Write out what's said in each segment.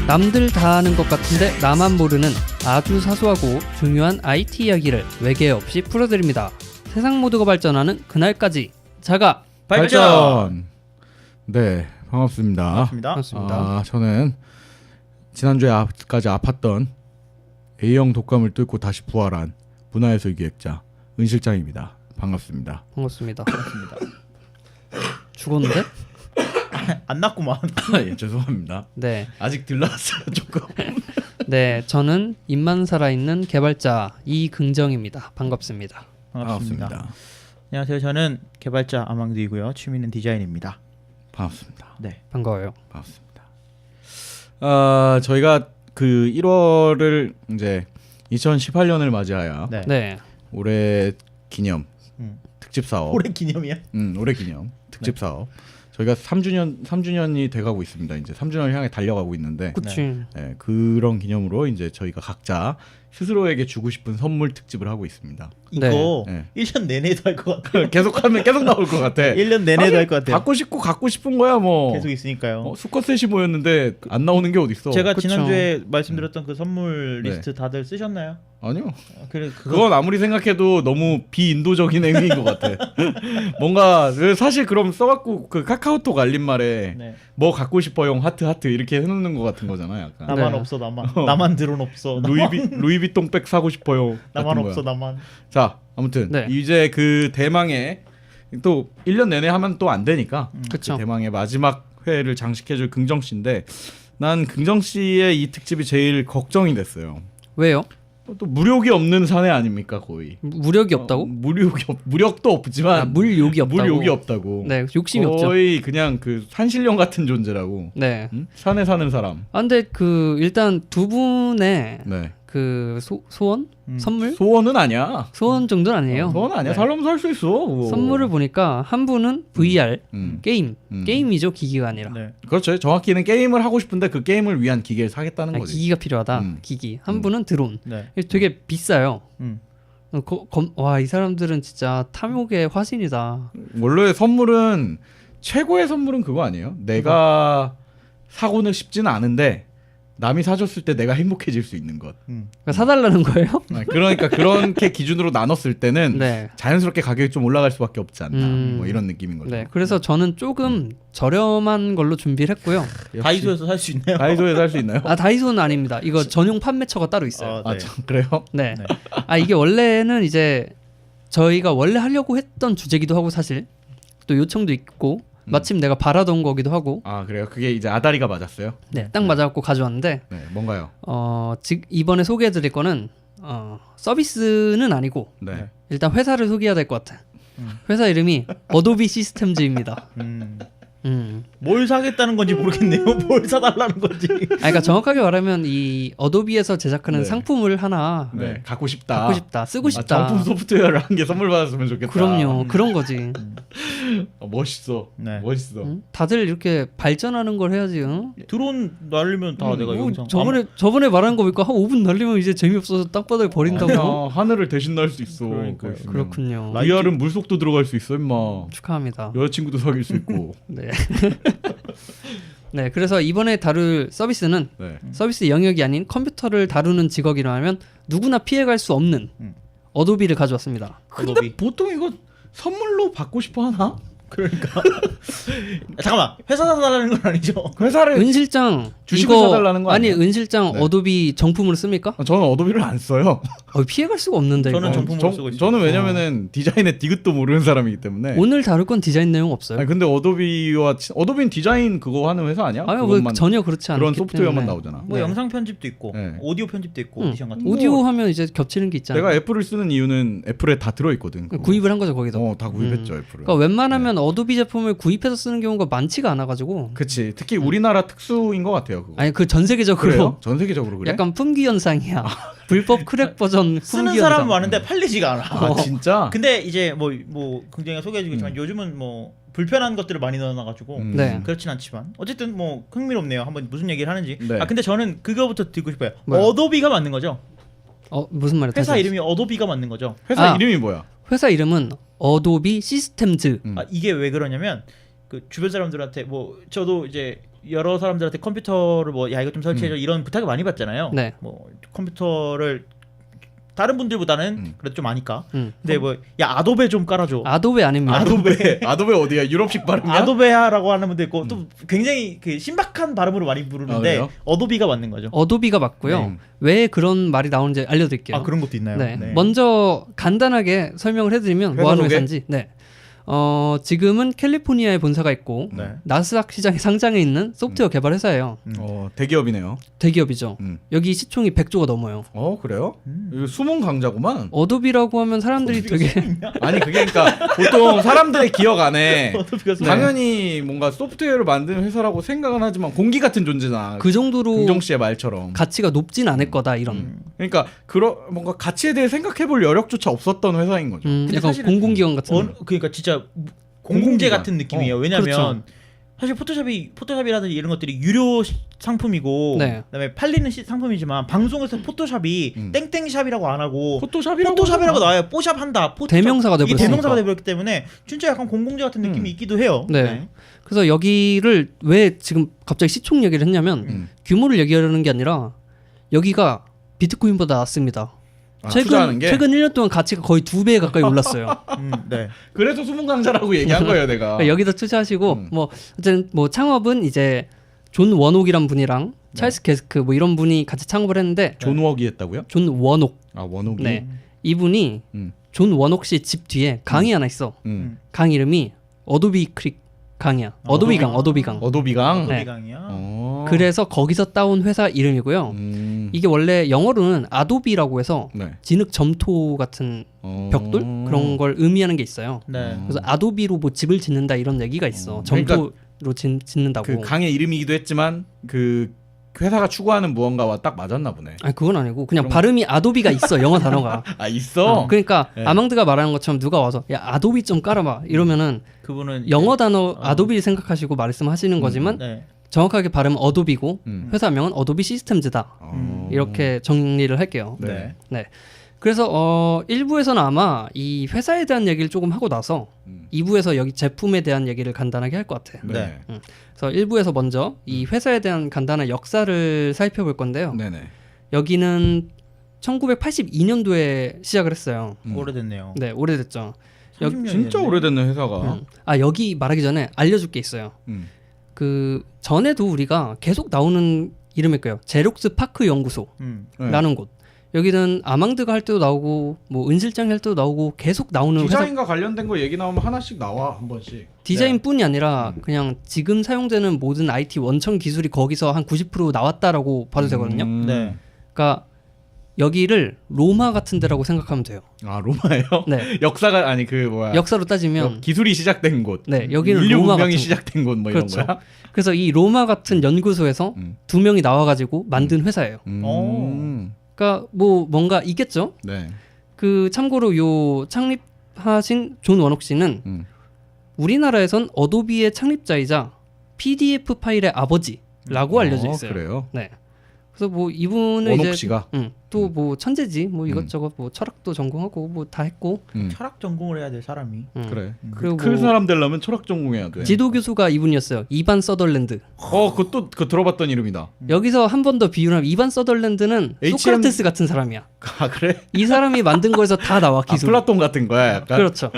남들 다 아는 것 같은데 나만 모르는 아주 사소하고 중요한 IT 이야기를 외계 없이 풀어드립니다. 세상 모두가 발전하는 그날까지 자가 발전. 네, 반갑습니다. 반갑습니다. 저는 지난주에까지 아팠던 A형 독감을 뚫고 다시 부활한 문화예술 기획자 은 실장입니다. 반갑습니다. 반갑습니다. 죽었는데? 안 났구만. 예, 죄송합니다. 네. 아직 덜 나왔어요, 조금. 네, 저는 입만 살아있는 개발자 이긍정입니다. 반갑습니다. 반갑습니다. 안녕하세요. 저는 개발자 아망드이고요. 취미는 디자인입니다. 반갑습니다. 네. 반가워요. 반갑습니다. 저희가 그 1월을 이제 2018년을 맞이하여 네. 네. 올해 기념 음. 특집 사업. 올해 기념이야? 올해 기념 특집 사업. 저희가 3주년이 돼가고 있습니다. 이제 3주년을 향해 달려가고 있는데, 그치. 네, 그런 기념으로 이제 저희가 각자 스스로에게 주고 싶은 선물 특집을 하고 있습니다. 이거 네. 1년 내내도 할 것 같아요. 계속하면 계속 나올 것 같아. 1년 내내도 할 것 같아요. 갖고 싶은 거야 뭐. 계속 있으니까요. 수컷셋이 모였는데 안 나오는 게 어딨어. 제가 그쵸. 지난주에 말씀드렸던 그 선물 네. 리스트 다들 쓰셨나요? 아니요. 그래 그건 아무리 생각해도 너무 비인도적인 행위인 것 같아. 뭔가 사실 그럼 써갖고 그 카카오톡 알림말에 네. 뭐 갖고 싶어요 하트 이렇게 해놓는 것 같은 거잖아. 약간 나만 네. 없어 나만 드론 없어. 루이비통백 사고 싶어요. 나만 같은 없어 거야. 나만. 자, 아무튼 네. 이제 그 대망의 또 1년 내내 하면 또 안 되니까 그쵸. 그 대망의 마지막 회를 장식해줄 긍정 씨인데, 난 긍정 씨의 이 특집이 제일 걱정이 됐어요. 왜요? 또 무력이 없는 사내 아닙니까 거의. 무력이 없다고? 무력도 없지만 물욕이 없다고. 물욕이 없다고. 네, 욕심이 없죠. 거의 그냥 그 산신령 같은 존재라고. 네. 응? 산에 사는 사람. 아, 근데 그 일단 두 분의 네. 그 소원? 선물? 소원은 아니야. 소원 정도는 아니에요. 소원 아니야. 네. 살려면 살 수 있어. 그거. 선물을 보니까 한 분은 VR 게임, 음. 게임이죠, 기기가 아니라. 네. 그렇죠. 정확히는 게임을 하고 싶은데 그 게임을 위한 기계를 사겠다는 아니, 거지. 기기가 필요하다. 기기. 한 분은 드론. 네. 되게 비싸요. 음. 와, 이 사람들은 진짜 탐욕의 화신이다. 원래 선물은 최고의 선물은 그거 아니에요? 내가 사고는 싶지는 않은데 남이 사줬을 때 내가 행복해질 수 있는 것. 그러니까 사달라는 거예요? 그러니까 그렇게 기준으로 나눴을 때는 네. 자연스럽게 가격이 좀 올라갈 수밖에 없지 않나. 뭐 이런 느낌인 거죠. 네. 그래서 저는 조금 저렴한 걸로 준비를 했고요. 역시 다이소에서 살 수 있나요? 다이소에 살 수 있나요? 아, 다이소는 아닙니다. 이거 전용 판매처가 따로 있어요. 네. 그래요? 네. 네. 아, 이게 원래는 이제 저희가 원래 하려고 했던 주제기도 하고, 사실 또 요청도 있고 마침 내가 바라던 거기도 하고. 아, 그래요? 그게 이제 아다리가 맞았어요? 네, 딱 맞아갖고 가져왔는데 네, 뭔가요? 이번에 소개해드릴 거는 서비스는 아니고 네. 일단 회사를 소개해야 될 것 같아. 회사 이름이 어도비 시스템즈입니다. 뭘 사겠다는 건지 모르겠네요. 뭘 사달라는 건지. 그러니까 정확하게 말하면 이 어도비에서 제작하는 네. 상품을 하나 네. 갖고 싶다. 갖고 싶다, 쓰고 싶다. 정품 소프트웨어를 한 개 선물 받았으면 좋겠다. 그럼요, 그런 거지. 멋있어. 네. 멋있어. 응? 다들 이렇게 발전하는 걸 해야지. 응? 드론 날리면 다 내가 뭐 영상. 저번에 말한 거 보니까 한 5분 날리면 이제 재미없어서 땅바닥에 버린다고. 아니야, 하늘을 대신 날 수 있어. 그러니까요. 그거 있으면. 그렇군요. VR은 물속도 들어갈 수 있어, 임마. 축하합니다. 여자친구도 사귈 수 있고. 네. 네, 그래서 이번에 다룰 서비스는 네. 서비스 영역이 아닌 컴퓨터를 다루는 직업이라면 누구나 피해갈 수 없는 어도비를 가져왔습니다. 근데 어도비. 보통 이거 선물로 받고 싶어 하나? 그러니까. 잠깐만. 회사 사달라는 건 아니죠? 회사를 은 실장 주식을 이거 사달라는 거 아니 아니에요? 은 실장 네. 어도비 정품으로 씁니까? 저는 어도비를 안 써요. 피해갈 수가 없는데 저는 이거. 정품으로 쓰고 있어요. 저는 왜냐면은 디자인의 디귿도 모르는 사람이기 때문에. 오늘 다룰 건 디자인 내용 없어요. 아니 근데 어도비는 디자인 그거 하는 회사 아니야? 아유, 그것만 전혀 그렇지 않기 그런 소프트웨어만 때문에. 나오잖아. 뭐 네. 영상 편집도 있고 네. 오디오 편집도 있고 응. 오디션 같은 거. 오디오 하면 이제 겹치는 게 있잖아요. 내가 애플을 쓰는 이유는 애플에 다 들어 있거든. 구입을 한 거죠 거기서. 다 구입했죠 애플을. 그러니까 웬만하면 어도비 제품을 구입해서 쓰는 경우가 많지가 않아가지고. 그치. 특히 우리나라 특수인 것 같아요. 그거. 아니 그 전 세계적으로 그래요? 전 세계적으로 그래? 약간 품귀 현상이야. 불법 크랙 버전 쓰는 품귀 사람은 현상. 많은데 팔리지가 않아. 아 진짜? 근데 이제 뭐 굉장히 소개해주겠지만 요즘은 뭐 불편한 것들을 많이 넣어놔가지고 네. 그렇진 않지만 어쨌든 뭐 흥미롭네요. 한번 무슨 얘기를 하는지. 네. 아 근데 저는 그거부터 듣고 싶어요. 뭐요? 어도비가 맞는 거죠? 무슨 말이야? 회사 다시 이름이 어도비가 맞는 거죠? 회사 아. 이름이 뭐야? 회사 이름은 어도비 시스템즈. 아, 이게 왜 그러냐면 그 주변 사람들한테 뭐 저도 이제 여러 사람들한테 컴퓨터를 뭐 야 이거 좀 설치해줘 이런 부탁을 많이 받잖아요. 네. 뭐 컴퓨터를 다른 분들보다는 그래도 좀 아니까. 근데 뭐 야 아도베 좀 깔아줘. 아도베 아닙니다. 아도베 어디야? 유럽식 발음이야? 아도베야라고 하는 분도 있고 또 굉장히 그 신박한 발음으로 많이 부르는데 그래요? 어도비가 맞는 거죠. 어도비가 맞고요. 네. 왜 그런 말이 나오는지 알려드릴게요. 아 그런 것도 있나요? 네. 먼저 간단하게 설명을 해드리면 회사 뭐 하는 소개? 회사인지. 네. 지금은 캘리포니아에 본사가 있고 네. 나스닥 시장에 상장해 있는 소프트웨어 개발 회사예요. 대기업이네요. 대기업이죠. 음. 여기 시총이 100조가 넘어요. 그래요? 이거 숨은 강자구만. 어도비라고 하면 사람들이 되게 아니 그게 그러니까 보통 사람들의 기억 안에 어도비가 당연히 뭔가 소프트웨어를 만드는 회사라고 생각은 하지만 공기 같은 존재나 그 정도로 긍정 씨의 말처럼. 가치가 높진 않을 거다 이런. 그러니까 뭔가 가치에 대해 생각해볼 여력조차 없었던 회사인 거죠. 약간 사실은 공공기관 같은. 그러니까 진짜 공공재 공공기관. 같은 느낌이에요. 왜냐면 그렇죠. 사실 포토샵이라든지 이런 것들이 유료 상품이고 네. 그다음에 팔리는 상품이지만 방송에서 포토샵이 땡땡샵이라고 안 하고 포토샵이라고 나와요. 뽀샵 한다. 대명사가 이게 돼버렸으니까. 대명사가 돼버렸기 때문에 진짜 약간 공공재 같은 느낌이 있기도 해요. 네. 그래서 여기를 왜 지금 갑자기 시총 얘기를 했냐면 규모를 얘기하려는 게 아니라 여기가 비트코인보다 낮습니다. 투자하는 게? 최근 1년 동안 가치가 거의 2배 가까이 올랐어요. 네. 그래서 숨은 강자라고 얘기한 거예요, 내가. 그러니까 여기다 투자하시고 뭐 어쨌든 뭐 창업은 이제 존 원옥이란 분이랑 찰스 게스크 뭐 이런 분이 같이 창업을 했는데 존 웍이 했다고요? 존 원옥. 아 원옥이. 네. 이분이 존 원옥 씨 집 뒤에 강이 하나 있어. 강 이름이 어도비 크릭 강이야. 어도비강. 어도비강. 네. 어도비강이요. 그래서 거기서 따온 회사 이름이고요. 이게 원래 영어로는 아도비라고 해서 네. 진흙 점토 같은 벽돌 그런 걸 의미하는 게 있어요. 네. 그래서 아도비로 뭐 집을 짓는다 이런 얘기가 있어. 점토로 짓는다고. 그 강의 이름이기도 했지만 그 회사가 추구하는 무언가와 딱 맞았나 보네. 아니 그건 아니고 그냥 발음이 아도비가 있어 영어 단어가. 아 있어. 그러니까 네. 아망드가 말하는 것처럼 누가 와서 야 아도비 좀 깔아봐 이러면은 그분은 영어 단어 아도비를 생각하시고 말씀하시는 거지만 네. 정확하게 발음은 어도비고 회사명은 어도비 시스템즈다. 이렇게 정리를 할게요. 네. 네. 그래서 1부에서는 아마 이 회사에 대한 얘기를 조금 하고 나서 2부에서 여기 제품에 대한 얘기를 간단하게 할 것 같아요. 네. 그래서 1부에서 먼저 이 회사에 대한 간단한 역사를 살펴볼 건데요. 네네. 여기는 1982년도에 시작을 했어요. 오래됐네요. 네, 오래됐죠. 30년이 진짜 됐네. 오래됐네 회사가. 여기 말하기 전에 알려줄 게 있어요. 그 전에도 우리가 계속 나오는 이름일 거예요. 제록스 파크 연구소라는 네. 곳. 여기는 아망드가 할 때도 나오고 뭐 은실장이 할 때도 나오고 계속 나오는 회사. 디자인과 관련된 거 얘기 나오면 하나씩 나와 한 번씩. 디자인뿐이 아니라 그냥 지금 사용되는 모든 IT 원천 기술이 거기서 한 90% 나왔다라고 봐도 되거든요. 네. 그러니까 여기를 로마 같은 데라고 생각하면 돼요. 아 로마예요? 네. 역사가 아니 그 뭐야? 역사로 따지면 기술이 시작된 곳. 네, 여기는 인류 로마 문명이 같은 시작된 곳 뭐 그렇죠. 이런 거야? 그래서 이 로마 같은 연구소에서 두 명이 나와가지고 만든 회사예요. 그러니까 뭐 뭔가 있겠죠. 네. 그 참고로 요 창립하신 존 원옥 씨는 우리나라에선 어도비의 창립자이자 PDF 파일의 아버지라고 알려져 있어요. 그래요? 네. 그래서 뭐 이분은 원옥 이제 씨가 또 뭐 천재지 뭐 이것저것 뭐 철학도 전공하고 뭐 다 했고 철학 전공을 해야 될 사람이. 그래. 그리고 큰 뭐 사람 되려면 철학 전공해야 돼. 지도 교수가 이분이었어요. 이반 서덜랜드. 그것도 그 들어봤던 이름이다. 여기서 한 번 더 비유하면 이반 서덜랜드는 HM 소크라테스 같은 사람이야. 아 그래? 이 사람이 만든 거에서 다 나와 아, 기술. 플라톤 같은 거야 약간. 그렇죠.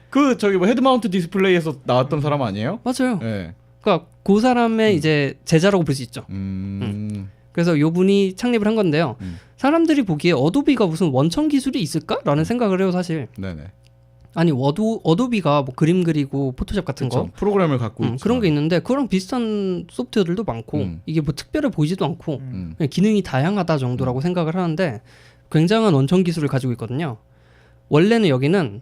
그 저기 뭐 헤드마운트 디스플레이에서 나왔던 사람 아니에요? 맞아요. 네. 그러니까 그 사람의 이제 제자라고 볼 수 있죠. 그래서 요 분이 창립을 한 건데요. 사람들이 보기에 어도비가 무슨 원천 기술이 있을까라는 생각을 해요, 사실. 네네. 아니 어도비가 뭐 그림 그리고 포토샵 같은 그쵸. 거 프로그램을 갖고 있지만. 그런 게 있는데 그랑 비슷한 소프트웨어들도 많고 이게 뭐 특별해 보이지도 않고 그냥 기능이 다양하다 정도라고 생각을 하는데 굉장한 원천 기술을 가지고 있거든요. 원래는 여기는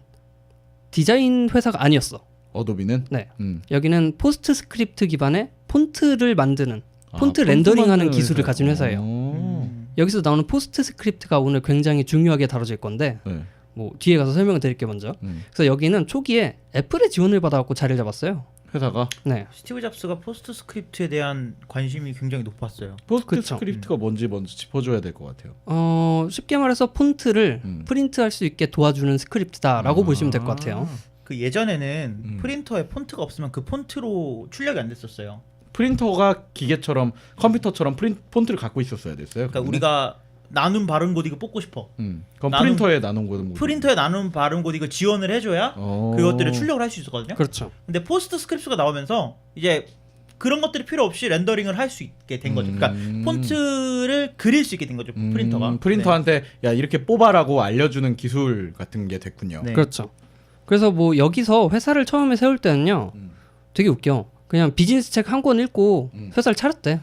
디자인 회사가 아니었어. 어도비는. 네. 여기는 포스트 스크립트 기반의 폰트를 만드는 폰트 폰트 렌더링하는 만드는 기술을 회사요. 가진 회사예요. 여기서 나오는 포스트 스크립트가 오늘 굉장히 중요하게 다뤄질 건데 네. 뭐 뒤에 가서 설명을 드릴게요 먼저. 그래서 여기는 초기에 애플의 지원을 받아갖고 자리를 잡았어요. 회사가 네. 스티브 잡스가 포스트 스크립트에 대한 관심이 굉장히 높았어요. 포스트 그쵸. 스크립트가 뭔지 먼저 짚어줘야 될 것 같아요. 쉽게 말해서 폰트를 프린트할 수 있게 도와주는 스크립트다라고 보시면 될 것 같아요. 그 예전에는 프린터에 폰트가 없으면 그 폰트로 출력이 안 됐었어요. 프린터가 기계처럼 컴퓨터처럼 폰트를 갖고 있었어야 됐어요. 그러니까 우리가 나눔 발음 코드 이거 뽑고 싶어. 그럼 프린터에 나눈 거든. 프린터에 나눔 발음 코드 이거 지원을 해줘야 그것들을 출력을 할 수 있었거든요. 그렇죠. 근데 포스트 스크립트가 나오면서 이제 그런 것들이 필요 없이 렌더링을 할 수 있게 된 거죠. 그러니까 폰트를 그릴 수 있게 된 거죠. 프린터가. 프린터한테 야 이렇게 뽑아라고 알려주는 기술 같은 게 됐군요. 네. 그렇죠. 그래서 뭐 여기서 회사를 처음에 세울 때는요, 되게 웃겨. 그냥 비즈니스 책 한 권 읽고 회사를 차렸대.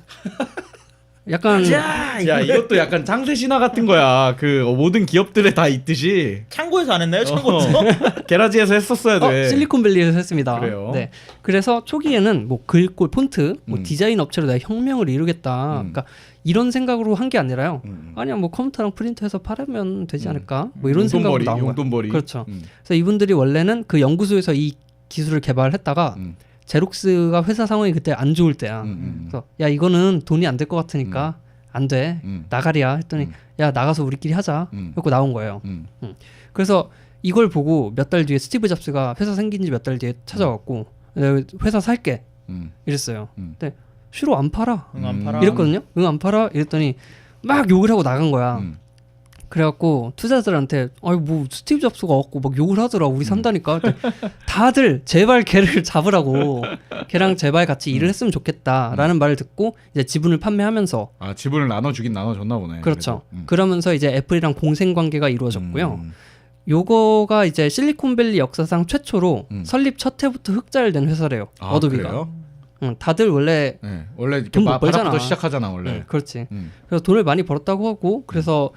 약간 야 이것도 약간 창세 신화 같은 거야. 그 모든 기업들에 다 있듯이 창고에서 안 했나요? 창고에서? 게라지에서 했었어야 돼. 실리콘밸리에서 했습니다. 그래요? 네. 그래서 초기에는 뭐 글꼴 폰트, 뭐 디자인 업체로 내가 혁명을 이루겠다. 그러니까 이런 생각으로 한 게 아니라요. 아니야 뭐 컴퓨터랑 프린터해서 팔으면 되지 않을까? 뭐 이런 생각으로 나온 거예요. 용돈벌이. 그렇죠. 그래서 이분들이 원래는 그 연구소에서 이 기술을 개발했다가 제록스가 회사 상황이 그때 안 좋을 때야. 그래서 야 이거는 돈이 안 될 것 같으니까 안 돼. 나가리야 했더니 야 나가서 우리끼리 하자. 그래서 나온 거예요. 그래서 이걸 보고 몇 달 뒤에 스티브 잡스가 회사 생긴 지 몇 달 뒤에 찾아왔고 내가 회사 살게 이랬어요. 근데 싫어 안 팔아. 안 팔아. 이랬거든요. 응 안 팔아 이랬더니 막 욕을 하고 나간 거야. 그래갖고 투자자들한테 아니 뭐 스티브 잡스가 왔고 막 욕을 하더라. 우리 산다니까. 다들 제발 걔를 잡으라고 걔랑 제발 같이 일을 했으면 좋겠다라는 말을 듣고 이제 지분을 판매하면서 지분을 나눠주긴 나눠줬나 보네. 그렇죠. 그러면서 이제 애플이랑 공생 관계가 이루어졌고요. 요거가 이제 실리콘밸리 역사상 최초로 설립 첫 해부터 흑자를 낸 회사래요. 어도비가. 그래요? 다들 원래 원래 이렇게 돈못 벌잖아. 바닥부터 시작하잖아 원래. 그렇지. 그래서 돈을 많이 벌었다고 하고 그래서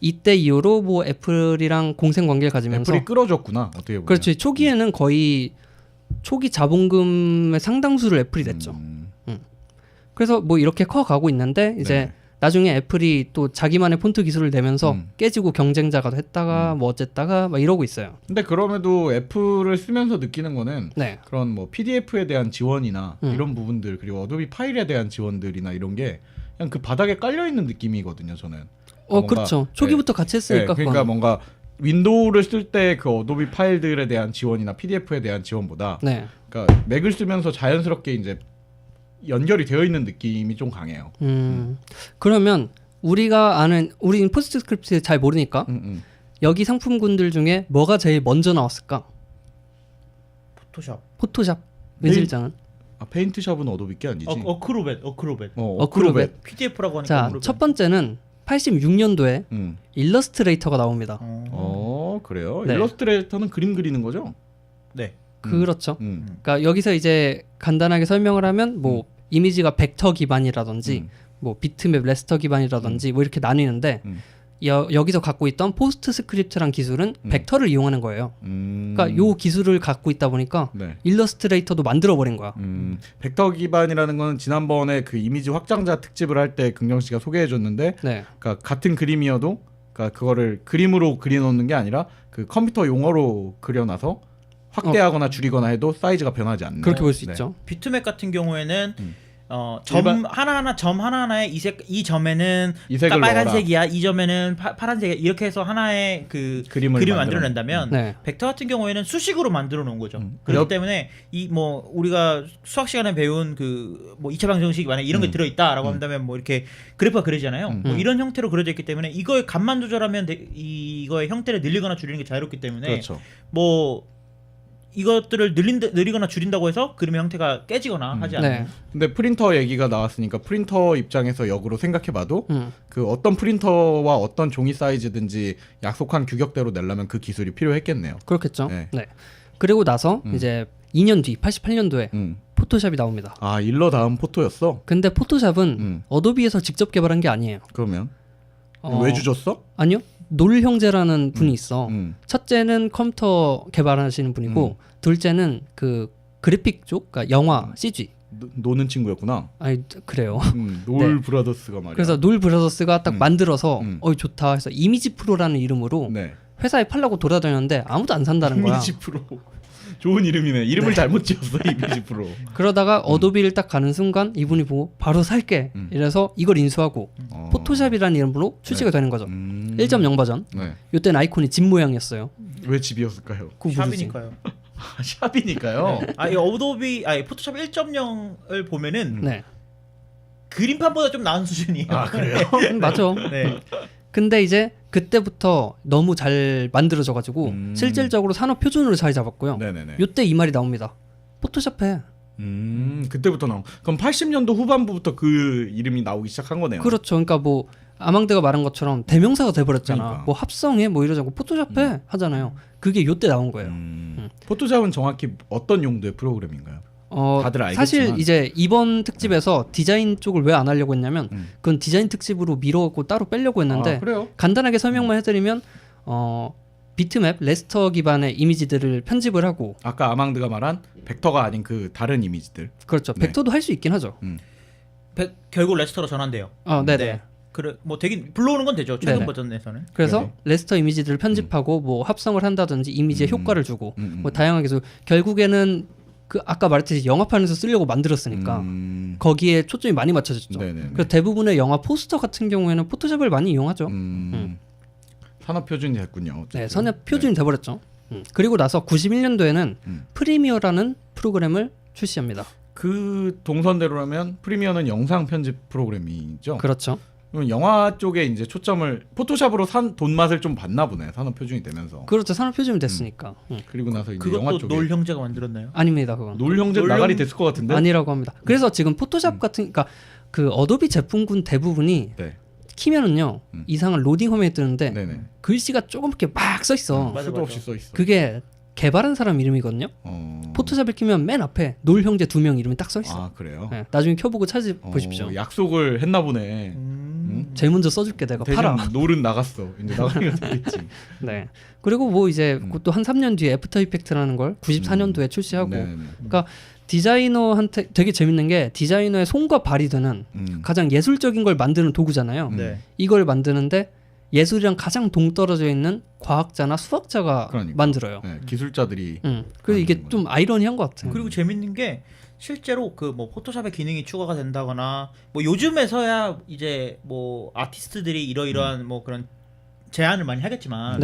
이때 이후로 뭐 애플이랑 공생 관계를 가지면서 애플이 끌어줬구나 어떻게 보면. 그렇지. 초기에는 거의 초기 자본금의 상당수를 애플이 냈죠. 그래서 뭐 이렇게 커가고 있는데 이제 나중에 애플이 또 자기만의 폰트 기술을 내면서 깨지고 경쟁자가 했다가 뭐 어쨌다가 막 이러고 있어요. 근데 그럼에도 애플을 쓰면서 느끼는 거는 네. 그런 뭐 PDF에 대한 지원이나 이런 부분들 그리고 어도비 파일에 대한 지원들이나 이런 게 그냥 그 바닥에 깔려 있는 느낌이거든요 저는. 뭔가, 그렇죠. 초기부터 같이 했으니까. 그러니까 그건. 뭔가 윈도우를 쓸 때 그 어도비 파일들에 대한 지원이나 PDF에 대한 지원보다 네. 그러니까 맥을 쓰면서 자연스럽게 이제 연결이 되어 있는 느낌이 좀 강해요. 그러면 우리가 아는 우리는 포스트 스크립트 잘 모르니까 여기 상품군들 중에 뭐가 제일 먼저 나왔을까? 포토샵. 윈실장은? 페인트샵은 어도비 게 아니지. 어크로벳. 어크로벳. PDF라고 하니까. 자, 첫 번째는 86년도에 음. 일러스트레이터가 나옵니다. 그래요? 네. 일러스트레이터는 그림 그리는 거죠? 네. 그렇죠. 그러니까 여기서 이제 간단하게 설명을 하면 뭐 이미지가 벡터 기반이라든지 뭐 비트맵 레스터 기반이라든지 뭐 이렇게 나뉘는데 여기서 갖고 있던 포스트 스크립트란 기술은 벡터를 이용하는 거예요. 그러니까 요 기술을 갖고 있다 보니까 일러스트레이터도 만들어 버린 거야. 벡터 기반이라는 건 지난번에 그 이미지 확장자 특집을 할 때 긍정 씨가 소개해 줬는데 그러니까 같은 그림이어도 그러니까 그거를 그림으로 그려 놓는 게 아니라 그 컴퓨터 용어로 그려 놔서 확대하거나 줄이거나 해도 사이즈가 변하지 않는. 그렇게 볼 수 있죠. 비트맵 같은 경우에는 점 하나하나 점 하나하나에 이 점에는 이색을 빨간색이야, 이 점에는 파란색이야 이렇게 해서 하나의 그 그림을 만들어낸다면 벡터 같은 경우에는 수식으로 만들어 놓은 거죠. 그렇기 때문에 이 뭐 우리가 수학 시간에 배운 그 뭐 2차 방정식 만약 이런 게 들어 있다라고 한다면 뭐 이렇게 그래프가 그려지잖아요. 뭐 이런 형태로 그려져 있기 때문에 이거의 값만 조절하면 이거의 형태를 늘리거나 줄이는 게 자유롭기 때문에 그렇죠. 뭐 이것들을 늘리거나 줄인다고 해서 그림의 형태가 깨지거나 하지 않아요. 근데 프린터 얘기가 나왔으니까 프린터 입장에서 역으로 생각해봐도 그 어떤 프린터와 어떤 종이 사이즈든지 약속한 규격대로 내려면 그 기술이 필요했겠네요. 그렇겠죠. 네. 그리고 나서 이제 2년 뒤 88년도에 포토샵이 나옵니다. 일러 다음 포토였어? 근데 포토샵은 어도비에서 직접 개발한 게 아니에요. 그러면 왜 주셨어? 아니요. 놀 형제라는 분이 있어. 첫째는 컴퓨터 개발하시는 분이고 둘째는 그 그래픽 쪽, 그러니까 영화, CG. 노는 친구였구나. 아니 그래요. 놀 브라더스가 말이야. 그래서 놀 브라더스가 딱 만들어서 좋다 해서 이미지 프로라는 이름으로 회사에 팔라고 돌아다녔는데 아무도 안 산다는 거야. 이미지 프로. 좋은 이름이네. 이름을 잘못 지었어. 이미지 프로. 그러다가 어도비를 딱 가는 순간 이분이 보고 바로 살게 이래서 이걸 인수하고 포토샵이라는 이름으로 출시가 되는 거죠. 1.0 버전. 이때는 아이콘이 집 모양이었어요. 왜 집이었을까요? 샵이니까요. 샵이니까요. 이 어도비 포토샵 1.0을 보면은 그림판보다 좀 나은 수준이에요. 아 그래요? 맞아. 네. 근데 이제 그때부터 너무 잘 만들어져가지고 실질적으로 산업 표준으로 자리 잡았고요. 네네네. 이때 이 말이 나옵니다. 포토샵해. 그때부터 나온. 그럼 80년도 후반부부터 그 이름이 나오기 시작한 거네요. 그렇죠. 그러니까 뭐 아망드가 말한 것처럼 대명사가 돼버렸잖아. 그러니까. 뭐 합성해 뭐 이러자고 포토샵해 하잖아요. 그게 요때 나온 거예요. 포토샵은 정확히 어떤 용도의 프로그램인가요? 다들 알겠지만 사실 이제 이번 특집에서 디자인 쪽을 왜 안 하려고 했냐면 그건 디자인 특집으로 미뤄고 따로 빼려고 했는데 간단하게 설명만 해드리면 비트맵, 레스터 기반의 이미지들을 편집을 하고 아까 아망드가 말한 벡터가 아닌 그 다른 이미지들. 그렇죠. 벡터도 할 수 있긴 하죠. 결국 레스터로 전환돼요. 네네. 네. 그래 뭐 되긴 불러오는 건 되죠. 최근 버전에서는. 그래서 네네. 레스터 이미지들을 편집하고 뭐 합성을 한다든지 이미지에 효과를 주고 뭐 다양하게 해서 결국에는 그 아까 말했듯이 영화판에서 쓰려고 만들었으니까 거기에 초점이 많이 맞춰졌죠. 그래서 대부분의 영화 포스터 같은 경우에는 포토샵을 많이 이용하죠. 산업 표준이 됐군요. 네, 산업 표준이 돼버렸죠. 그리고 나서 91년도에는 프리미어라는 프로그램을 출시합니다. 그 동선대로라면 프리미어는 영상 편집 프로그램이죠. 그렇죠. 그럼 영화 쪽에 이제 초점을 포토샵으로 돈 맛을 좀 봤나 보네. 산업 표준이 되면서. 그렇죠. 산업 표준이 됐으니까. 그리고 나서 이제 그것도 영화 쪽에 놀 형제가 만들었나요? 아닙니다. 그건. 놀 형제 나가리 됐을 것 같은데. 아니라고 합니다. 그래서 지금 포토샵 같은 그러니까 그 어도비 제품군 대부분이 키면은요 이상한 로딩 화면이 뜨는데 글씨가 조금 이렇게 막 써 있어. 수도 없이 써 있어. 그게 개발한 사람 이름이거든요. 포토샵을 키면 맨 앞에 놀 형제 2명 이름이 딱 써 있어. 아 그래요? 네, 나중에 켜보고 찾아보십시오. 약속을 했나 보네. 제일 먼저 써줄게 내가 팔아. 놀은 나갔어. 이제 나가리가 되겠지. 네. 그리고 뭐 이제 또 한 3년 뒤에 애프터 이펙트라는 걸 94년도에 출시하고. 그러니까 디자이너한테 되게 재밌는 게 디자이너의 손과 발이 되는 가장 예술적인 걸 만드는 도구잖아요. 이걸 만드는데 예술이랑 가장 동떨어져 있는 과학자나 수학자가 만들어요. 기술자들이. 그래서 이게 좀 아이러니한 것 같아요. 그리고 재밌는 게 실제로 그 뭐 포토샵의 기능이 추가가 된다거나 뭐 요즘에서야 이제 뭐 아티스트들이 이러이러한 뭐 그런 제안을 많이 하겠지만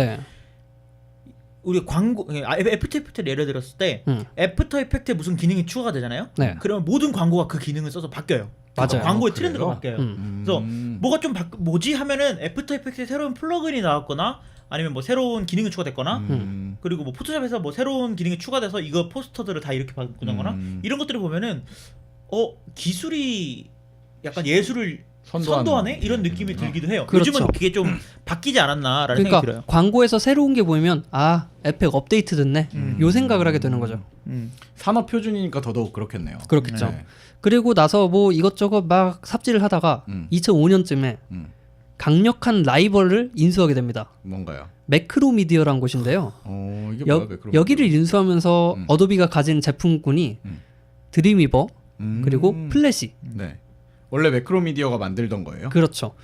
우리 광고 애프터 이펙트를 예를 들었을 때 애프터 이펙트에 무슨 기능이 추가가 되잖아요. 그러면 모든 광고가 그 기능을 써서 바뀌어요. 맞아요. 광고의 트렌드가 바뀌어요. 그래서 뭐가 좀 뭐지 하면은 애프터 이펙트에 새로운 플러그인이 나왔거나 아니면 뭐 새로운 기능이 추가됐거나 그리고 뭐 포토샵에서 뭐 새로운 기능이 추가돼서 이거 포스터들을 다 이렇게 바꾸거나 이런 것들을 보면은 기술이 약간 예술을 선도하네 이런 느낌이 들기도 해요. 그렇죠. 요즘은 그게 좀 바뀌지 않았나라는 생각이 들어요. 광고에서 새로운 게 보이면 에펙 업데이트 됐네 요 생각을 하게 되는 거죠. 산업 표준이니까 더더욱 그렇겠네요. 그렇겠죠. 그리고 나서 뭐 이것저것 막 삽질을 하다가 2005년쯤에 강력한 라이벌을 인수하게 됩니다. 뭔가요? 매크로미디어라는 곳인데요. 이게 뭐야, 여기를 인수하면서 어도비가 가진 제품군이 드림위버 그리고 플래시. 원래 매크로미디어가 만들던 거예요? 그렇죠.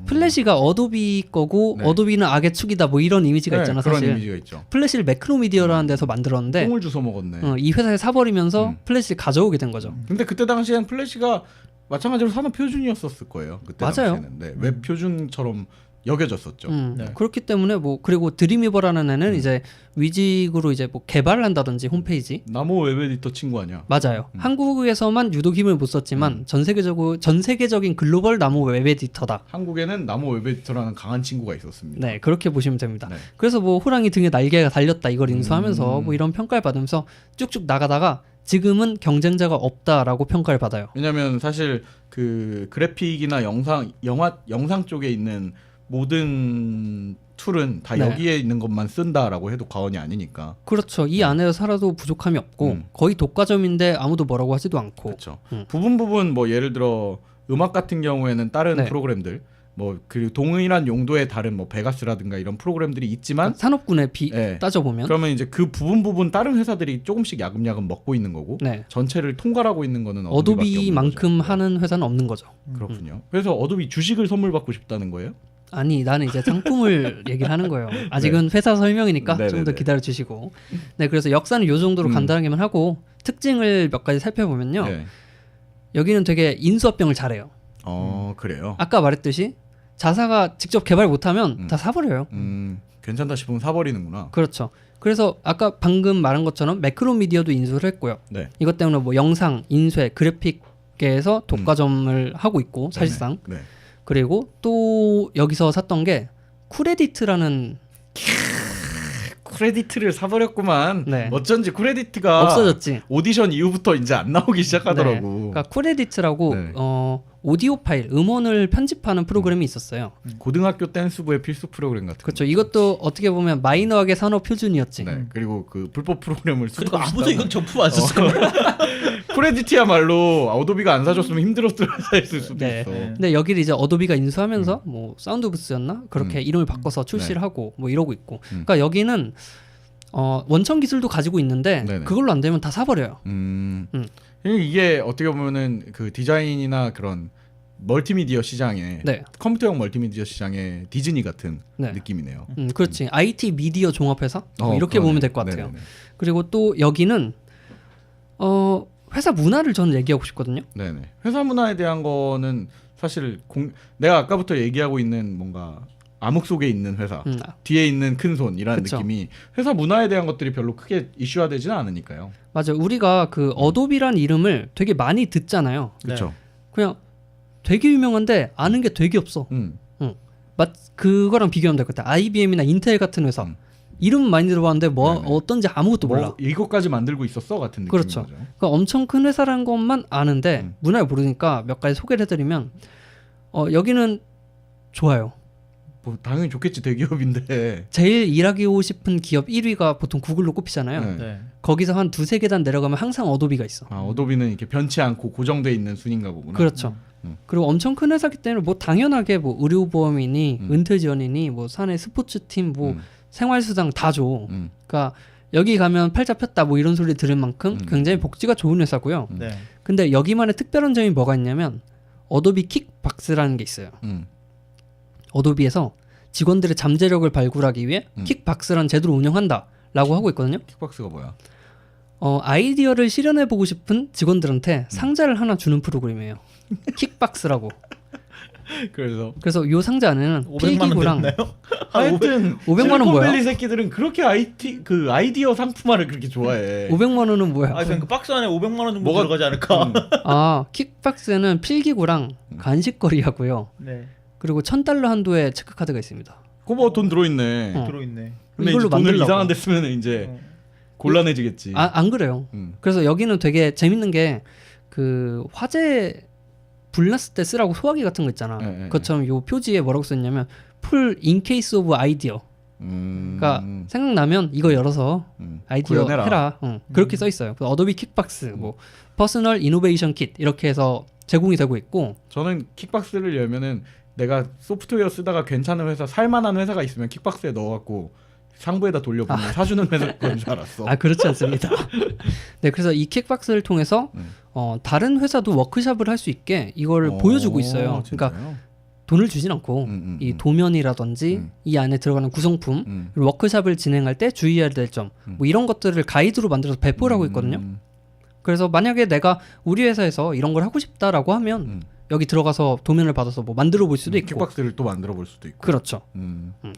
플래시가 어도비 거고 어도비는 악의 축이다 뭐 이런 이미지가 있잖아 사실. 그런 이미지가 있죠. 플래시를 매크로미디어라는 데서 만들었는데 똥을 주워 먹었네. 이 회사에 사버리면서 플래시를 가져오게 된 거죠. 근데 그때 당시엔 플래시가 마찬가지로 산업 표준이었었을 거예요. 그때 맞아요. 당시에는. 웹 표준처럼 여겨졌었죠. 그렇기 때문에 뭐 그리고 드림위버라는 애는 이제 위직으로 이제 뭐 개발을 한다든지 홈페이지. 나모 웹 에디터 친구 아니야? 맞아요. 한국에서만 유독 힘을 못 썼지만 전 세계적인 글로벌 나모 웹 에디터다. 한국에는 나모 웹 에디터라는 강한 친구가 있었습니다. 네, 그렇게 보시면 됩니다. 그래서 뭐 호랑이 등에 날개가 달렸다 이걸 인수하면서 뭐 이런 평가를 받으면서 쭉쭉 나가다가 지금은 경쟁자가 없다라고 평가를 받아요. 왜냐하면 사실 그 그래픽이나 영상 쪽에 있는 모든 툴은 다 여기에 있는 것만 쓴다라고 해도 과언이 아니니까. 그렇죠. 이 안에서 살아도 부족함이 없고 거의 독과점인데 아무도 뭐라고 하지도 않고. 그렇죠. 부분 뭐 예를 들어 음악 같은 경우에는 다른 프로그램들 뭐 그 동일한 용도의 다른 뭐 베가스라든가 이런 프로그램들이 있지만 산업군에 따져보면 그러면 이제 그 부분 다른 회사들이 조금씩 야금야금 먹고 있는 거고 전체를 통괄하고 있는 거는 어도비만큼 하는 회사는 없는 거죠. 그렇군요. 그래서 어도비 주식을 선물 받고 싶다는 거예요? 아니 나는 이제 상품을 얘기를 하는 거예요. 아직은 회사 설명이니까 좀 더 기다려 주시고. 네, 그래서 역사는 요 정도로 간단하게만 하고 특징을 몇 가지 살펴보면요. 여기는 되게 인수합병을 잘해요. 그래요? 아까 말했듯이 자사가 직접 개발 못하면 다 사버려요. 괜찮다 싶으면 사버리는구나. 그렇죠. 그래서 아까 방금 말한 것처럼 매크로미디어도 인수를 했고요. 네. 이것 때문에 뭐 영상, 인쇄, 그래픽계에서 독과점을 하고 있고 사실상. 네. 그리고 또 여기서 샀던 게 쿠레디트라는 쿠레디트를 사버렸구만. 네. 어쩐지 쿠레디트가 없어졌지. 오디션 이후부터 이제 안 나오기 시작하더라고. 네. 그러니까 쿠레디트라고 네. 오디오 파일, 음원을 편집하는 프로그램이 있었어요. 고등학교 댄스부의 필수 프로그램 같은. 그렇죠. 이것도 어떻게 보면 마이너하게 산업 표준이었지. 네. 그리고 그 불법 프로그램을 그리고 아무도 이건 점프 안 썼을 거야. 쿠레디트야말로 어도비가 안 사줬으면 힘들었을 수도 네. 있어. 근데 여기를 이제 어도비가 인수하면서 뭐 사운드부스였나 그렇게 이름을 바꿔서 출시를 하고 뭐 이러고 있고. 그러니까 여기는 원천 기술도 가지고 있는데 네네. 그걸로 안 되면 다 사버려요. 이게 어떻게 보면은 그 디자인이나 그런 멀티미디어 시장에 네. 컴퓨터용 멀티미디어 시장에 디즈니 같은 네. 느낌이네요. 그렇지. IT 미디어 종합회사 뭐 이렇게 그러네. 보면 될 것 같아요. 네네네. 그리고 또 여기는 회사 문화를 저는 얘기하고 싶거든요. 네네. 회사 문화에 대한 거는 사실 내가 아까부터 얘기하고 있는 뭔가 암흑 속에 있는 회사, 뒤에 있는 큰 손이라는 그쵸. 느낌이 회사 문화에 대한 것들이 별로 크게 이슈화되지는 않으니까요. 맞아요. 우리가 그 어도비란 이름을 되게 많이 듣잖아요. 그렇죠. 그냥 되게 유명한데 아는 게 되게 없어. 그거랑 비교하면 될 것 같아. IBM이나 인텔 같은 회사. 이름 많이 들어봤는데 뭐 네네. 어떤지 아무것도 몰라. 이것까지 만들고 있었어 같은 느낌인 그렇죠. 거죠. 그러니까 엄청 큰 회사라는 것만 아는데 문화를 모르니까 몇 가지 소개를 해드리면 여기는 좋아요. 뭐 당연히 좋겠지 대기업인데. 제일 일하고 싶은 기업 1위가 보통 구글로 꼽히잖아요. 네. 네. 거기서 한 두세 계단 내려가면 항상 어도비가 있어. 어도비는 이렇게 변치 않고 고정돼 있는 순인가 보구나. 그렇죠. 그리고 엄청 큰 회사기 때문에 뭐 당연하게 뭐 의료보험이니 은퇴지원이니 뭐 사내 스포츠팀 뭐 생활수당 다 줘. 그러니까 여기 가면 팔자 폈다 뭐 이런 소리 들을 만큼 굉장히 복지가 좋은 회사고요. 네. 근데 여기만의 특별한 점이 뭐가 있냐면 어도비 킥박스라는 게 있어요. 어도비에서 직원들의 잠재력을 발굴하기 위해 킥박스라는 제도를 운영한다라고 하고 있거든요. 킥박스가 뭐야? 아이디어를 실현해보고 싶은 직원들한테 상자를 하나 주는 프로그램이에요. 킥박스라고. 그래서 요 상자 안에는 500만 원 필기구랑 됐나요? 하여튼 500만 원 뭐야? 실리콘밸리 새끼들은 그렇게 아이디어 상품화를 그렇게 좋아해. 500만 원은 뭐야? 아, 그냥 그 박스 안에 500만 원 정도 뭐가- 들어가지 않을까? 킥박스에는 필기구랑 간식거리하고요. 네. 그리고 $1,000 한도의 체크카드가 있습니다. 그거 뭐 돈 들어있네. 들어있네. 근데 이걸로 이제 돈을 만들려고. 이상한 데 쓰면 이제 곤란해지겠지. 안 그래요. 그래서 여기는 되게 재밌는 게 그 화재 불났을 때 쓰라고 소화기 같은 거 있잖아. 네. 그것처럼 요 표지에 뭐라고 썼냐면 풀 in case of idea. 그러니까 생각나면 이거 열어서 아이디어 구현해라. 해라. 그렇게 써 있어요. 어도비 킥박스, 뭐 퍼스널 이노베이션 킷 이렇게 해서 제공이 되고 있고. 저는 킥박스를 열면은 내가 소프트웨어 쓰다가 괜찮은 회사, 살만한 회사가 있으면 킥박스에 넣어갖고 상부에다 돌려보면 사주는 회사 그런 줄 알았어. 그렇지 않습니다. 네, 그래서 이 킥박스를 통해서 다른 회사도 워크숍을 할 수 있게 이걸 보여주고 있어요. 진짜요? 그러니까 돈을 주진 않고 이 도면이라든지 이 안에 들어가는 구성품 그리고 워크숍을 진행할 때 주의해야 될 점 뭐 이런 것들을 가이드로 만들어서 배포를 하고 있거든요. 그래서 만약에 내가 우리 회사에서 이런 걸 하고 싶다라고 하면 여기 들어가서 도면을 받아서 뭐 만들어 볼 수도 있고 킥박스를 또 만들어 볼 수도 있고. 그렇죠.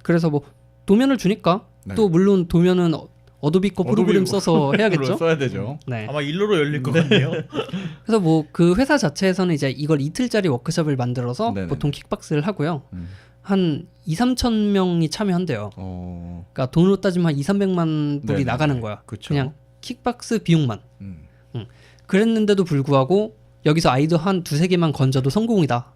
그래서 뭐 도면을 주니까 또 물론 도면은 어도비 거 프로그램 써서 해야겠죠. 써야 되죠. 네. 아마 일로로 열릴 것 같네요. 그래서 뭐 그 회사 자체에서는 이제 이걸 이틀짜리 워크숍을 만들어서 네네. 보통 킥박스를 하고요. 한 2-3천 명이 참여한대요. 그러니까 돈으로 따지면 한 200-300만 불이 네네. 나가는 거야. 그쵸. 그냥 킥박스 비용만. 그랬는데도 불구하고 여기서 아이디어 한 두세 개만 건져도 성공이다.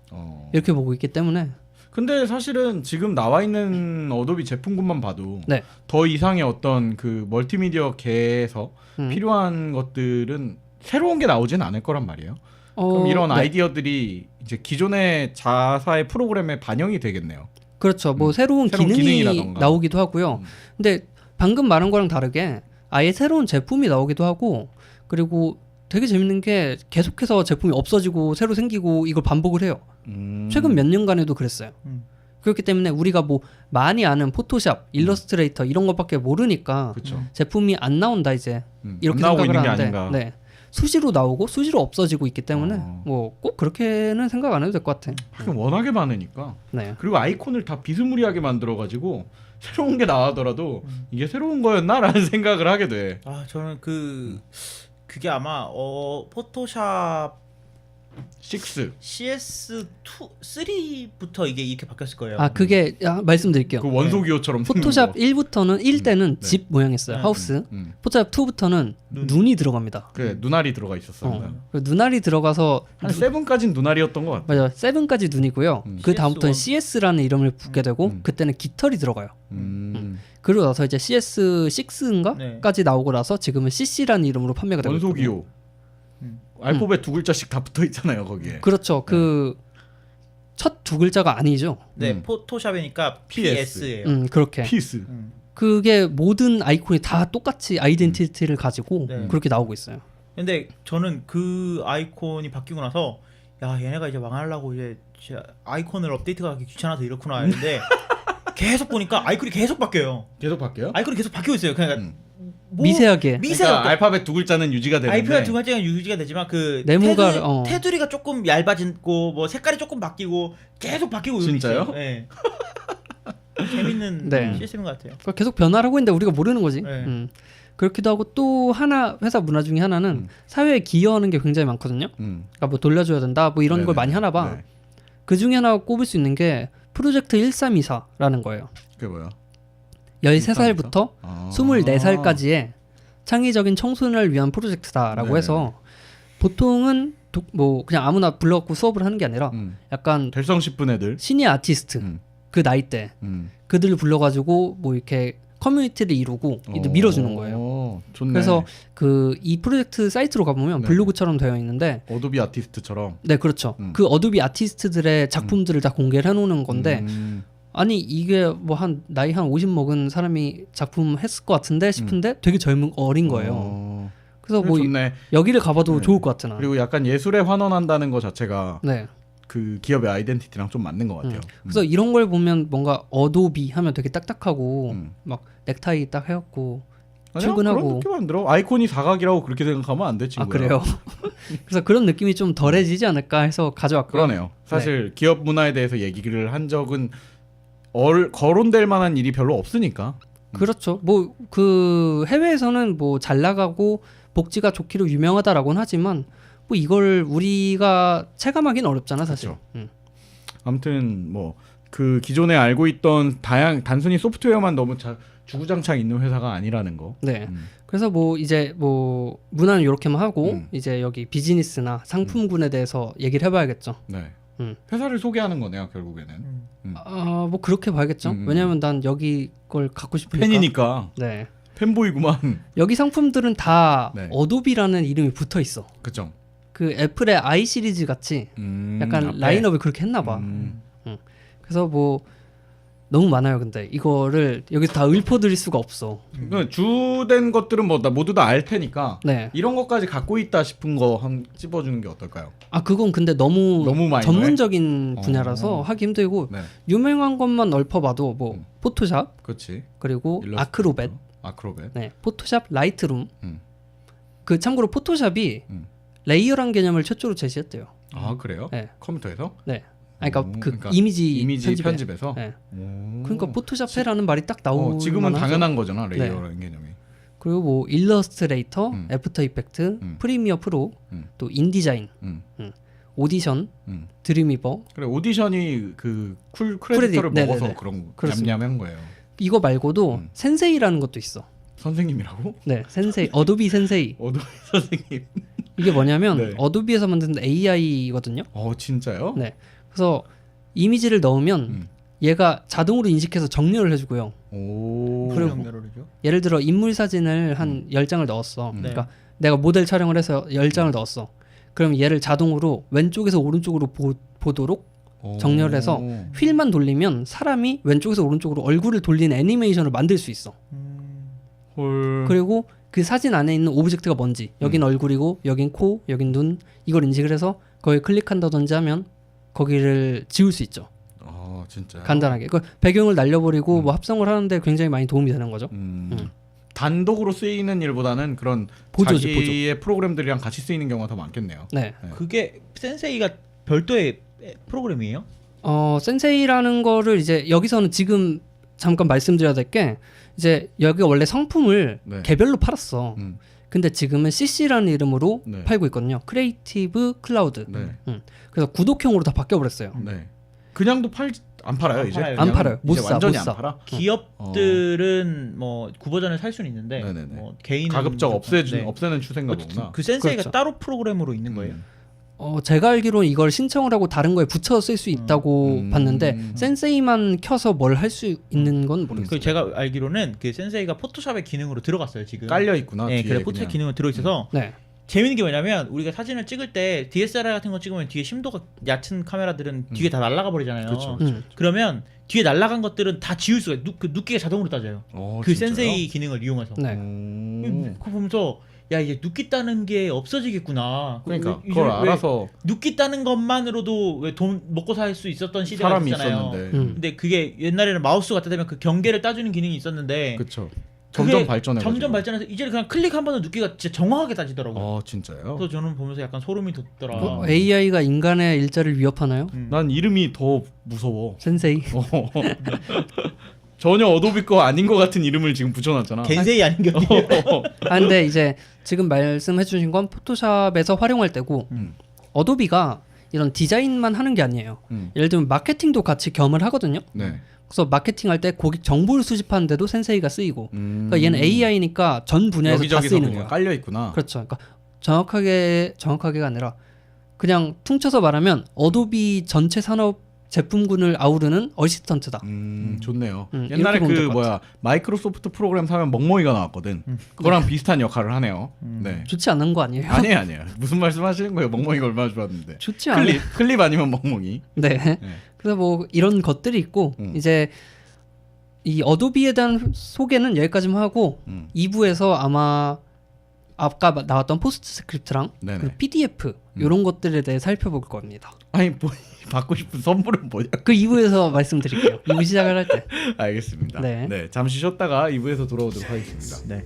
이렇게 보고 있기 때문에 근데 사실은 지금 나와 있는 어도비 제품군만 봐도 네. 더 이상의 어떤 그 멀티미디어 계에서 필요한 것들은 새로운 게 나오진 않을 거란 말이에요. 그럼 이런 네. 아이디어들이 이제 기존의 자사의 프로그램에 반영이 되겠네요. 그렇죠. 뭐 새로운 기능이 기능이라던가. 나오기도 하고요. 근데 방금 말한 거랑 다르게 아예 새로운 제품이 나오기도 하고 그리고 되게 재밌는 게 계속해서 제품이 없어지고 새로 생기고 이걸 반복을 해요. 최근 몇 년간에도 그랬어요. 그렇기 때문에 우리가 뭐 많이 아는 포토샵, 일러스트레이터 이런 것밖에 모르니까 그쵸. 제품이 안 나온다 이제 이렇게 안 나오고 생각을 있는 게 하는데 아닌가. 네. 수시로 나오고 수시로 없어지고 있기 때문에 뭐 꼭 그렇게는 생각 안 해도 될 것 같아. 워낙에 많으니까. 네. 그리고 아이콘을 다 비스무리하게 만들어가지고 새로운 게 나오더라도 이게 새로운 거였나라는 생각을 하게 돼. 아 저는 그게 아마 포토샵 6 CS2 3부터 이게 이렇게 바뀌었을 거예요. 아 그게 말씀드릴게요. 그 원소 기호처럼 포토샵 1부터는 1때는 집 모양이었어요. 하우스. 포토샵 2부터는 눈이 들어갑니다. 그래 눈알이 들어가 있었어. 눈알이 들어가서 한 7까지는 눈알이었던 것 같아. 맞아. 7까지 눈이고요. 그 다음부터는 CS라는 이름을 붙게 되고 그때는 깃털이 들어가요. 그리고 나서 이제 CS6인가까지 나오고 나서 지금은 CC라는 이름으로 판매가 되고 있거든요. 원소 기호. 알파벳 두 글자씩 다 붙어 있잖아요 거기에. 그렇죠. 그 첫 두 글자가 아니죠. 네, 포토샵이니까 PS예요. 그렇게. 피스. 그게 모든 아이콘이 다 똑같이 아이덴티티를 가지고 그렇게 나오고 있어요. 근데 저는 그 아이콘이 바뀌고 나서 야 얘네가 이제 망하려고 이제 아이콘을 업데이트가 하기 귀찮아서 이렇구나 했는데 계속 보니까 아이콘이 계속 바뀌어요. 계속 바뀌어요? 아이콘이 계속 바뀌고 있어요. 그러니까 미세하게. 그러니까 알파벳 두 글자는 유지가 되는데. 알파벳 두 글자는 유지가 되지만 그 네모가 테두리가 조금 얇아지고 뭐 색깔이 조금 바뀌고 계속 바뀌고 진짜요? 네. 재밌는 시스템인 것 같아요. 그러니까 계속 변화를 하고 있는데 우리가 모르는 거지. 그렇기도 하고 또 하나 회사 문화 중에 하나는 사회에 기여하는 게 굉장히 많거든요. 그러니까 뭐 돌려줘야 된다 뭐 이런 걸 많이 하나 봐. 그 중에 하나 꼽을 수 있는 게 프로젝트 1324라는 거예요. 그게 뭐야? 13살부터 24살까지의 창의적인 청소년을 위한 프로젝트다라고 해서 보통은 뭐 그냥 아무나 불러갖고 수업을 하는 게 아니라 약간 될성 싶은 애들 시니어 아티스트 그 나이 때 그들을 불러가지고 뭐 이렇게 커뮤니티를 이루고 밀어주는 거예요. 좋네. 그래서 그 이 프로젝트 사이트로 가보면 블로그처럼 되어 있는데 어도비 아티스트처럼. 네 그렇죠. 그 어도비 아티스트들의 작품들을 다 공개를 해놓는 건데 아니 이게 뭐 한 나이 한 50 먹은 사람이 작품 했을 것 같은데 싶은데 되게 어린 거예요. 그래서 뭐 좋네. 여기를 가봐도 좋을 것 같잖아. 그리고 약간 예술에 환원한다는 거 자체가 그 기업의 아이덴티티랑 좀 맞는 것 같아요. 그래서 이런 걸 보면 뭔가 어도비 하면 되게 딱딱하고 막 넥타이 딱 해갖고 출근하고 그런 느낌 안 들어. 아이콘이 사각이라고 그렇게 생각하면 안 돼, 친구야. 아 그래요? 그래서 그런 느낌이 좀 덜해지지 않을까 해서 가져왔고요. 그러네요. 사실 기업 문화에 대해서 얘기를 한 적은 거론될 만한 일이 별로 없으니까. 그렇죠. 뭐 그 해외에서는 뭐 잘 나가고 복지가 좋기로 유명하다라고는 하지만 뭐 이걸 우리가 체감하기는 어렵잖아 사실. 그렇죠. 아무튼 뭐 그 기존에 알고 있던 단순히 소프트웨어만 너무 주구장창 있는 회사가 아니라는 거. 네. 그래서 뭐 이제 뭐 문화는 이렇게만 하고 이제 여기 비즈니스나 상품군에 대해서 얘기를 해봐야겠죠. 네. 회사를 소개하는 거네요 결국에는. 뭐 그렇게 봐야겠죠. 왜냐하면 난 여기 걸 갖고 싶으니까. 팬이니까. 네. 팬보이구만. 여기 상품들은 다 어도비라는 이름이 붙어 있어. 그죠. 그 애플의 i 시리즈 같이 약간 라인업을 그렇게 했나 봐. 그래서 뭐 너무 많아요. 근데 이거를 여기서 다 읊어드릴 수가 없어. 주된 것들은 뭐 모두 다 알 테니까 이런 것까지 갖고 있다 싶은 거 한 찝어주는 게 어떨까요? 아 그건 근데 너무 전문적인 분야라서 하기 힘들고 유명한 것만 읊어봐도 뭐 포토샵, 그렇지. 그리고 아크로벳, 네, 포토샵 라이트룸. 그 참고로 포토샵이 레이어란 개념을 최초로 제시했대요. 아 그래요? 네. 컴퓨터에서? 네. 그러니까 이미지 편집에서. 네. 그러니까 포토샵이라는 말이 딱 나오는. 지금은 당연한 거잖아 레이어라는 개념이. 그리고 뭐 일러스트레이터, 애프터 이펙트, 프리미어 프로, 또 인디자인, 오디션, 드림위버. 그래 오디션이 그 크레디터를 먹어서 그런 냠냠한 거예요. 이거 말고도 센세이라는 것도 있어. 선생님이라고? 네, 센세이. 어도비 센세이. 어도비 선생님. 이게 뭐냐면 어도비에서 만든 AI거든요. 진짜요? 네. 그래서 이미지를 넣으면 얘가 자동으로 인식해서 정렬을 해주고요. 그리고 예를 들어 인물 사진을 한 10장을 넣었어. 그러니까 내가 모델 촬영을 해서 10장을 넣었어. 그럼 얘를 자동으로 왼쪽에서 오른쪽으로 보도록 정렬해서 휠만 돌리면 사람이 왼쪽에서 오른쪽으로 얼굴을 돌리는 애니메이션을 만들 수 있어. 그리고 그 사진 안에 있는 오브젝트가 뭔지 여긴 얼굴이고 여긴 코, 여긴 눈 이걸 인식을 해서 거기에 클릭한다든지 하면 거기를 지울 수 있죠. 진짜. 간단하게. 그 배경을 날려버리고 뭐 합성을 하는데 굉장히 많이 도움이 되는 거죠. 단독으로 쓰이는 일보다는 그런 자기의 프로그램들이랑 같이 쓰이는 경우가 더 많겠네요. 네. 그게 센세이가 별도의 프로그램이에요? 센세이라는 거를 이제 여기서는 지금 잠깐 말씀드려야 될 게 이제 여기가 원래 상품을 네. 개별로 팔았어. 근데 지금은 CC라는 이름으로 네. 팔고 있거든요. 크리에이티브 클라우드. 네. 그래서 구독형으로 다 바뀌어버렸어요. 네. 그냥도 안 팔아요 이제? 안 팔아요. 못 사. 완전히 못 사. 안 팔아? 기업들은 뭐 구버전을 살 수는 있는데 뭐 개인은 가급적 없애는 추세인가 보구나. 그 센세이가 그렇죠. 따로 프로그램으로 있는 거예요? 제가 알기로는 이걸 신청을 하고 다른 거에 붙여서 쓸 수 있다고 봤는데 센세이만 켜서 뭘 할 수 있는 건 모르겠어요. 제가 알기로는 그 센세이가 포토샵의 기능으로 들어갔어요 지금. 깔려 있구나. 네, 그래 포토샵 기능으로 들어 있어서. 네. 재밌는 게 뭐냐면 우리가 사진을 찍을 때 DSLR 같은 거 찍으면 뒤에 심도가 얕은 카메라들은 뒤에 다 날아가 버리잖아요. 그렇죠. 그러면 뒤에 날아간 것들은 다 지울 수가 있어요. 그 눕기가 자동으로 따져요. 그 진짜요? 센세이 기능을 이용해서. 네. 그거 보면서 야 이게 눕기 따는 게 없어지겠구나. 그러니까 그걸 알아서 눕기 따는 것만으로도 왜 돈 먹고 살 수 있었던 시대가 사람이 있었잖아요. 있었는데. 근데 그게 옛날에는 마우스 갖다 대면 그 경계를 따주는 기능이 있었는데. 그렇죠. 점점 발전해서 이제는 그냥 클릭 한 번은 눕기가 진짜 정확하게 따지더라고요. 진짜요? 그래서 저는 보면서 약간 소름이 돋더라. AI가 인간의 일자리를 위협하나요? 난 이름이 더 무서워. 센세이. 전혀 어도비 거 아닌 것 같은 이름을 지금 붙여놨잖아. 겐세이 아닌 게 어디예요? 근데 이제 지금 말씀해주신 건 포토샵에서 활용할 때고 어도비가 이런 디자인만 하는 게 아니에요. 예를 들면 마케팅도 같이 겸을 하거든요. 네. 그래서 마케팅할 때 고객 정보를 수집하는데도 센세이가 쓰이고, 그러니까 얘는 AI니까 전 분야에서 다 쓰이는 거야. 깔려 있구나. 그렇죠. 그러니까 정확하게가 아니라 그냥 퉁쳐서 말하면 어도비 전체 산업 제품군을 아우르는 어시스턴트다. 좋네요. 옛날에 그 마이크로소프트 프로그램 사면 멍멍이가 나왔거든. 그거랑 비슷한 역할을 하네요. 네. 좋지 않은 거 아니에요? 아니에요. 무슨 말씀하시는 거예요? 멍멍이가 얼마나 좋았는데. 좋지 않아요. 클립 아니면 멍멍이. 네. 그래서 뭐 이런 것들이 있고 이제 이 어도비에 대한 소개는 여기까지만 하고 2부에서 아마 아까 나왔던 포스트 스크립트랑 그 PDF 이런 것들에 대해 살펴볼 겁니다. 아니 뭐 받고 싶은 선물은 뭐냐? 그 2부에서 말씀드릴게요. 2부 시작을 할 때. 알겠습니다. 네. 잠시 쉬었다가 2부에서 돌아오도록 하겠습니다. 네.